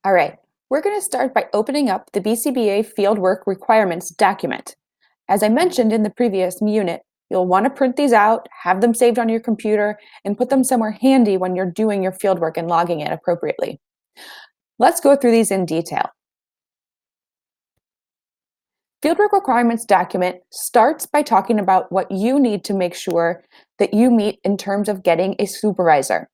All right, we're going to start by opening up the BCBA Fieldwork Requirements document. As I mentioned in the previous unit, you'll want to print these out, have them saved on your computer, and put them somewhere handy when you're doing your fieldwork and logging it appropriately. Let's go through these in detail. Fieldwork Requirements document starts by talking about what you need to make sure that you meet in terms of getting a supervisor.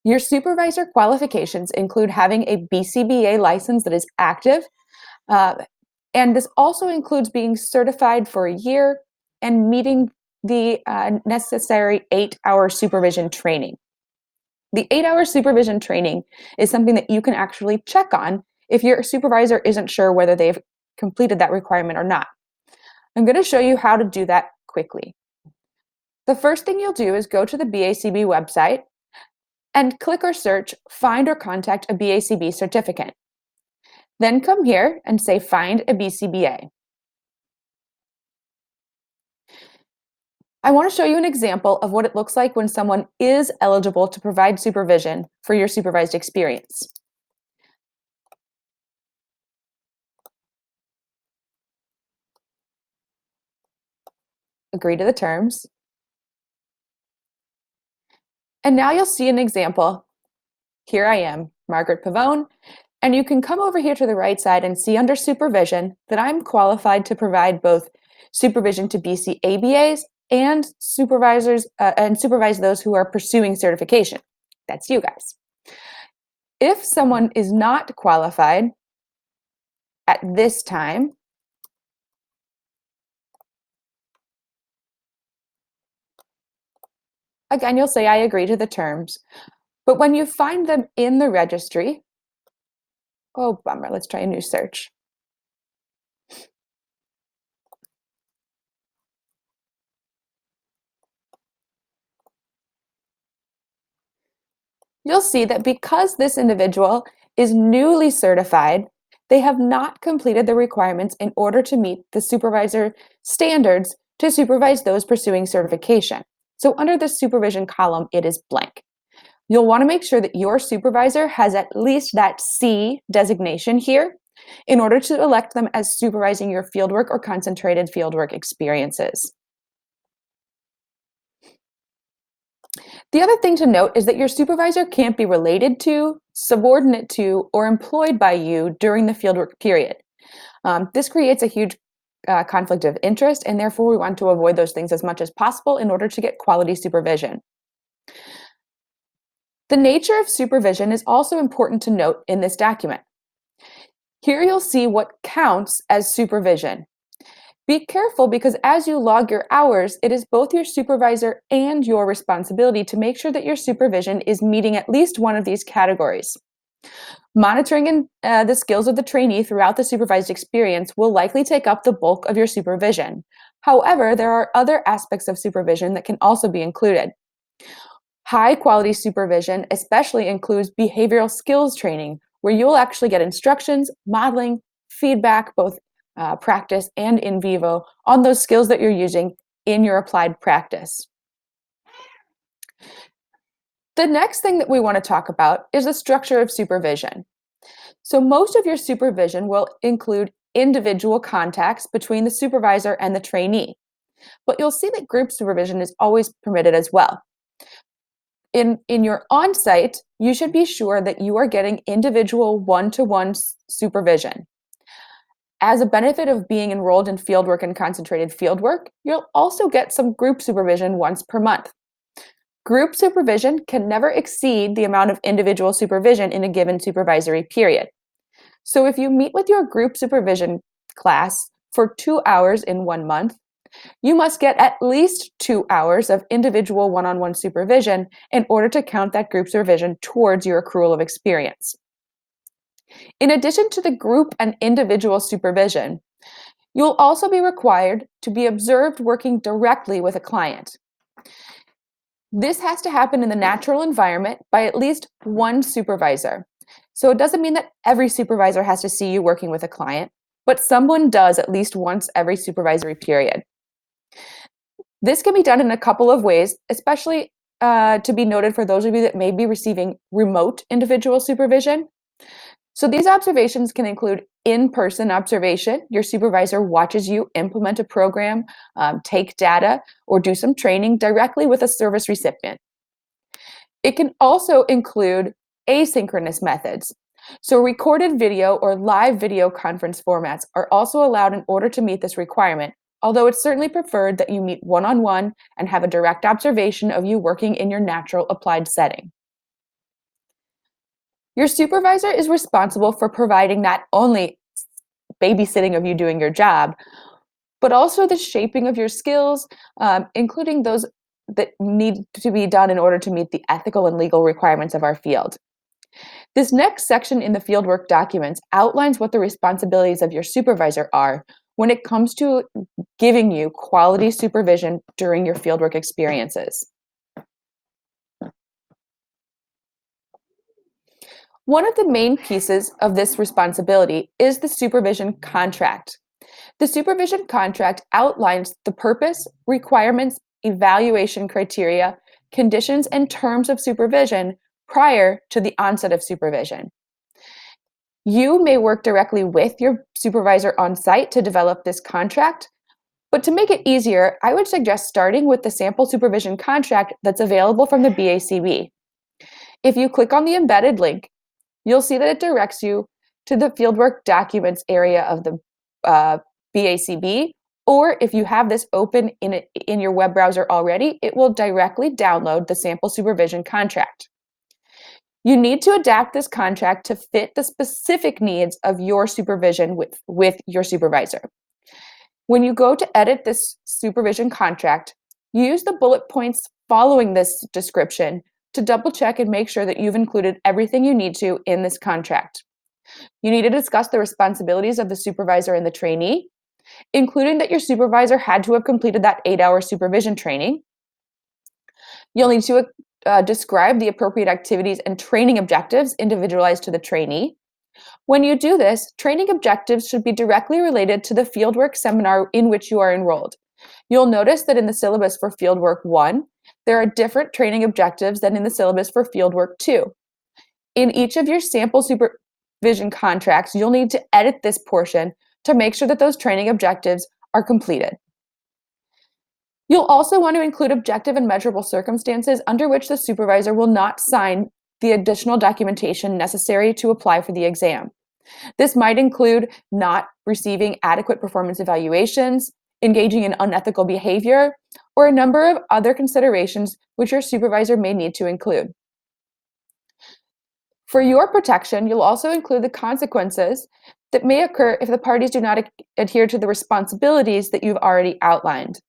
Your supervisor qualifications include having a BCBA license that is active, uh, and this also includes being certified for a year and meeting the necessary 8-hour supervision training. The 8-hour supervision training is something that you can actually check on if your supervisor isn't sure whether they've completed that requirement or not. I'm going to show you how to do that quickly. The first thing you'll do is go to the BACB website and click or search Find or Contact a BACB Certificate. Then come here and say Find a BCBA. I want to show you an example of what it looks like when someone is eligible to provide supervision for your supervised experience. Agree to the terms. And now you'll see an example. Here I am, Margaret Pavone, and you can come over here to the right side and see under supervision that I'm qualified to provide both supervision to BC ABAs and supervisors and supervise those who are pursuing certification. That's you guys. If someone is not qualified at this time, again, you'll say I agree to the terms. But when you find them in the registry, oh, bummer, let's try a new search. You'll see that because this individual is newly certified, they have not completed the requirements in order to meet the supervisor standards to supervise those pursuing certification. So under the supervision column, it is blank. You'll want to make sure that your supervisor has at least that C designation here in order to elect them as supervising your fieldwork or concentrated fieldwork experiences. The other thing to note is that your supervisor can't be related to, subordinate to, or employed by you during the fieldwork period. This creates a huge conflict of interest, and therefore we want to avoid those things as much as possible in order to get quality supervision. The nature of supervision is also important to note in this document. Here you'll see what counts as supervision. Be careful because as you log your hours, it is both your supervisor and your responsibility to make sure that your supervision is meeting at least one of these categories. Monitoring the skills of the trainee throughout the supervised experience will likely take up the bulk of your supervision. However, there are other aspects of supervision that can also be included. High quality supervision especially includes behavioral skills training, where you'll actually get instructions, modeling, feedback, both practice and in vivo, on those skills that you're using in your applied practice. The next thing that we want to talk about is the structure of supervision. So most of your supervision will include individual contacts between the supervisor and the trainee, but you'll see that group supervision is always permitted as well. In your on-site, you should be sure that you are getting individual one-to-one supervision. As a benefit of being enrolled in fieldwork and concentrated fieldwork, you'll also get some group supervision once per month. Group supervision can never exceed the amount of individual supervision in a given supervisory period. So if you meet with your group supervision class for 2 hours in 1 month, you must get at least 2 hours of individual one-on-one supervision in order to count that group supervision towards your accrual of experience. In addition to the group and individual supervision, you'll also be required to be observed working directly with a client. This has to happen in the natural environment by at least one supervisor. So it doesn't mean that every supervisor has to see you working with a client, but someone does at least once every supervisory period. This can be done in a couple of ways, especially to be noted for those of you that may be receiving remote individual supervision. So these observations can include in-person observation. Your supervisor watches you implement a program, take data, or do some training directly with a service recipient. It can also include asynchronous methods. So recorded video or live video conference formats are also allowed in order to meet this requirement, although it's certainly preferred that you meet one-on-one and have a direct observation of you working in your natural applied setting. Your supervisor is responsible for providing not only babysitting of you doing your job, but also the shaping of your skills, including those that need to be done in order to meet the ethical and legal requirements of our field. This next section in the fieldwork documents outlines what the responsibilities of your supervisor are when it comes to giving you quality supervision during your fieldwork experiences. One of the main pieces of this responsibility is the supervision contract. The supervision contract outlines the purpose, requirements, evaluation criteria, conditions, and terms of supervision prior to the onset of supervision. You may work directly with your supervisor on site to develop this contract, but to make it easier, I would suggest starting with the sample supervision contract that's available from the BACB. If you click on the embedded link, you'll see that it directs you to the Fieldwork Documents area of the BACB, or if you have this open in your web browser already, it will directly download the sample supervision contract. You need to adapt this contract to fit the specific needs of your supervision with your supervisor. When you go to edit this supervision contract, use the bullet points following this description to double check and make sure that you've included everything you need to in this contract. You need to discuss the responsibilities of the supervisor and the trainee, including that your supervisor had to have completed that 8-hour supervision training. You'll need to describe the appropriate activities and training objectives individualized to the trainee. When you do this, training objectives should be directly related to the fieldwork seminar in which you are enrolled. You'll notice that in the syllabus for Fieldwork 1, there are different training objectives than in the syllabus for Fieldwork 2. In each of your sample supervision contracts, you'll need to edit this portion to make sure that those training objectives are completed. You'll also want to include objective and measurable circumstances under which the supervisor will not sign the additional documentation necessary to apply for the exam. This might include not receiving adequate performance evaluations, engaging in unethical behavior, or a number of other considerations which your supervisor may need to include. For your protection, you'll also include the consequences that may occur if the parties do not adhere to the responsibilities that you've already outlined.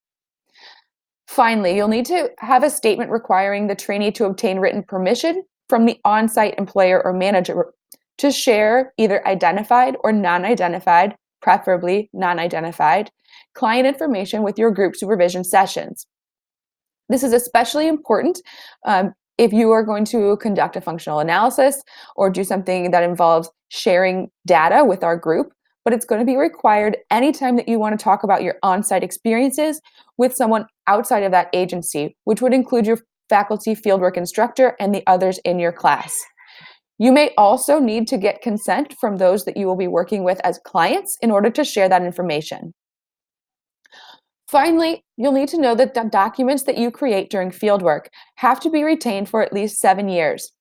Finally, you'll need to have a statement requiring the trainee to obtain written permission from the on-site employer or manager to share either identified or non-identified, preferably non-identified, client information with your group supervision sessions. This is especially important if you are going to conduct a functional analysis or do something that involves sharing data with our group, but it's going to be required anytime that you want to talk about your on-site experiences with someone outside of that agency, which would include your faculty fieldwork instructor and the others in your class. You may also need to get consent from those that you will be working with as clients in order to share that information. Finally, you'll need to know that the documents that you create during fieldwork have to be retained for at least 7 years.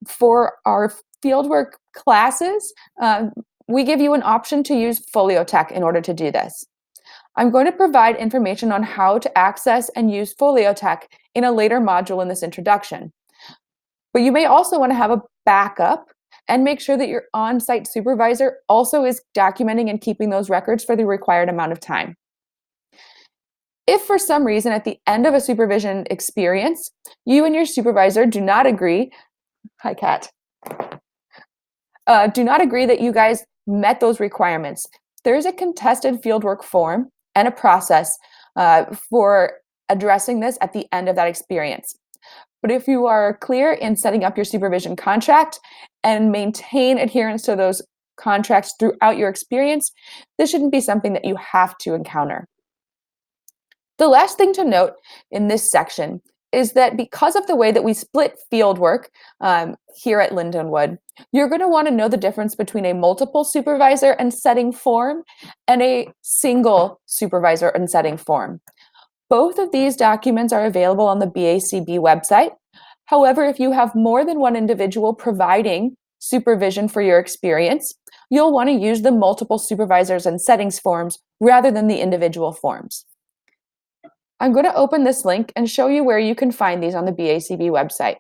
For our fieldwork classes, we give you an option to use Foliotech in order to do this. I'm going to provide information on how to access and use Foliotech in a later module in this introduction. But you may also want to have a backup and make sure that your on-site supervisor also is documenting and keeping those records for the required amount of time. If for some reason at the end of a supervision experience, you and your supervisor do not agree, hi Kat, do not agree that you guys met those requirements, there is a contested fieldwork form and a process for addressing this at the end of that experience. But if you are clear in setting up your supervision contract and maintain adherence to those contracts throughout your experience, this shouldn't be something that you have to encounter. The last thing to note in this section is that because of the way that we split fieldwork here at Lindenwood, you're going to want to know the difference between a multiple supervisor and setting form and a single supervisor and setting form. Both of these documents are available on the BACB website. However, if you have more than one individual providing supervision for your experience, you'll want to use the multiple supervisors and settings forms rather than the individual forms. I'm going to open this link and show you where you can find these on the BACB website.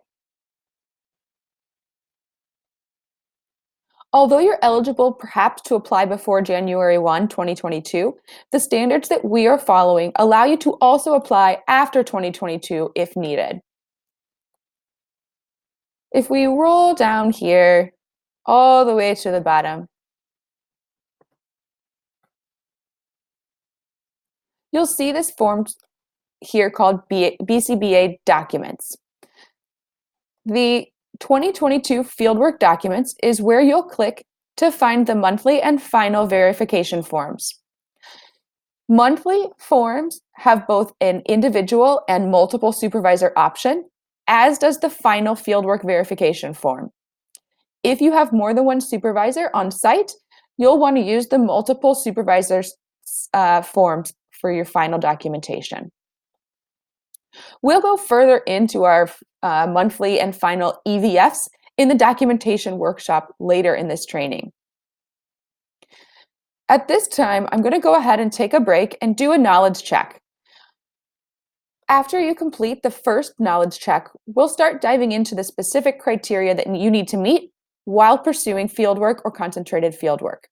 Although you're eligible perhaps to apply before January 1, 2022, the standards that we are following allow you to also apply after 2022 if needed. If we roll down here all the way to the bottom, you'll see this form here called BCBA documents. The 2022 Fieldwork documents is where you'll click to find the monthly and final verification forms. Monthly forms have both an individual and multiple supervisor option, as does the final fieldwork verification form. If you have more than one supervisor on site, you'll want to use the multiple supervisors forms for your final documentation. We'll go further into our monthly and final EVFs in the documentation workshop later in this training. At this time, I'm going to go ahead and take a break and do a knowledge check. After you complete the first knowledge check, we'll start diving into the specific criteria that you need to meet while pursuing fieldwork or concentrated fieldwork.